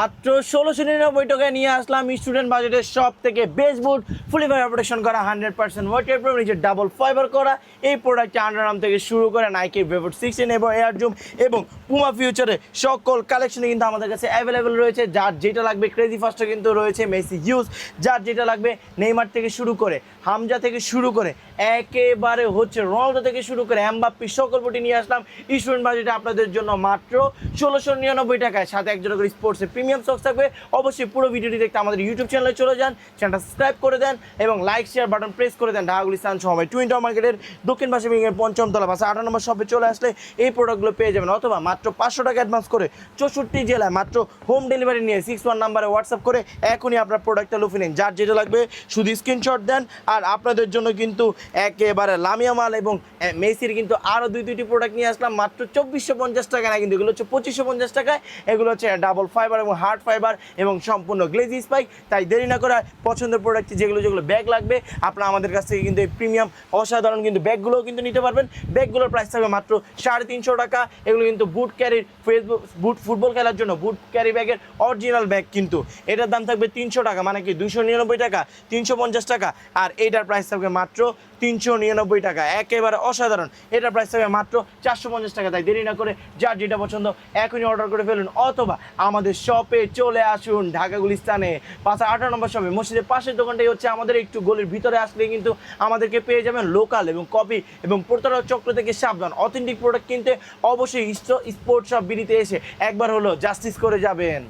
মাত্র ১৬৯৯ টাকায় নিয়ে আসলাম স্টুডেন্ট বাজেটের সব থেকে বেস্ট বুট, ফুলি ফাইবার প্রোটেকশন করা, 100% ওয়াটার প্রুফ, নিচে ডাবল ফাইবার করা। এই প্রোডাক্টটি আন্ডার আর্ম থেকে শুরু করে নাইকি ভেভর 16 এবং এয়ার জুম এবং পুমা ফিউচারে সকল কালেকশনে কিন্তু আমাদের কাছে অ্যাভেলেবেল রয়েছে। যার যেটা লাগবে, ক্রেজি ফার্স্টে কিন্তু রয়েছে মেসি হিউজ, যার যেটা লাগবে নেইমার থেকে শুরু করে হামজা থেকে শুরু করে একেবারে হচ্ছে রোনালদো থেকে শুরু করে এমবাপ্পি, সকল বুটি নিয়ে আসলাম স্টুডেন্ট বাজেটে আপনাদের জন্য মাত্র ১৬৯৯ টাকায়। সাথে একজোড়া করে স্পোর্টসের প্রিমিয়াম সক্স থাকবে। অবশ্যই পুরো ভিডিওটি দেখতে আমাদের ইউটিউব চ্যানেলে চলে যান, চ্যানেলটা সাবস্ক্রাইব করে দেন এবং লাইক শেয়ার বাটন প্রেস করে দেন। ঢাকা গুলিস্তান সময় টুইন টাওয়ার মার্কেটের দক্ষিণ পাশে বিল্ডিংয়ের পঞ্চম তলা পাশে ৮ নম্বর শপে চলে আসলে এই প্রোডাক্টগুলো পেয়ে যাবেন। অথবা মাত্র ৫০০ টাকা অ্যাডভান্স করে ৬৪ জেলায় মাত্র হোম ডেলিভারি নিয়ে 61 নাম্বারে হোয়াটসঅ্যাপ করে এখনই আপনার প্রোডাক্টটা লুফে নিন। যার যেটা লাগবে শুধু স্ক্রিনশট দেন। আর আপনাদের জন্য কিন্তু একেবারে লামিয়া মাল এবং মেসির কিন্তু আরও দুইটি প্রোডাক্ট নিয়ে আসলাম মাত্র ২৪৫০ টাকা না, কিন্তু এগুলো হচ্ছে ২৫৫০ টাকায়। এগুলো হচ্ছে ডাবল ফাইবার এবং হার্ড ফাইবার এবং সম্পূর্ণ গ্লেজি স্পাইক। তাই দেরি না করে পছন্দের প্রোডাক্ট যেগুলো ব্যাগ লাগবে আপনারা আমাদের কাছ থেকে কিন্তু এই প্রিমিয়াম অসাধারণ কিন্তু ব্যাগগুলোও কিন্তু নিতে পারবেন। ব্যাগগুলোর প্রাইস থাকবে মাত্র ৩৫০ টাকা। এগুলো কিন্তু বুট ক্যারির বুট ফুটবল খেলার জন্য বুট ক্যারি ব্যাগের অরিজিনাল ব্যাগ, কিন্তু এটার দাম থাকবে ৩০০ টাকা, মানে কি ২৯৯ টাকা, ৩৫০ টাকা। আর এইটার প্রাইস থাকবে মাত্র ৩৯৯ টাকা, একেবারে অসাধারণ। এটার প্রাইস থাকবে মাত্র ৪৫০ টাকা। তাই দেরি না করে যার যেটা পছন্দ এখনই অর্ডার করে ফেলুন, অথবা আমাদের শপে চলে আসুন ঢাকা গুলিস্তানে ৫ নম্বর শপে। মসজিদের পাশের দোকানটাই হচ্ছে আমাদের, একটু গলির ভিতরে আসলে কিন্তু আমাদেরকে পেয়ে যাবেন। লোকাল এবং কপি এবং প্রতারক চক্র থেকে সাবধান। অথেন্টিক প্রোডাক্ট কিনতে অবশ্যই স্পোর্টস শপ বিডিতে এসে একবার হলো জাস্টিস করে যাবেন।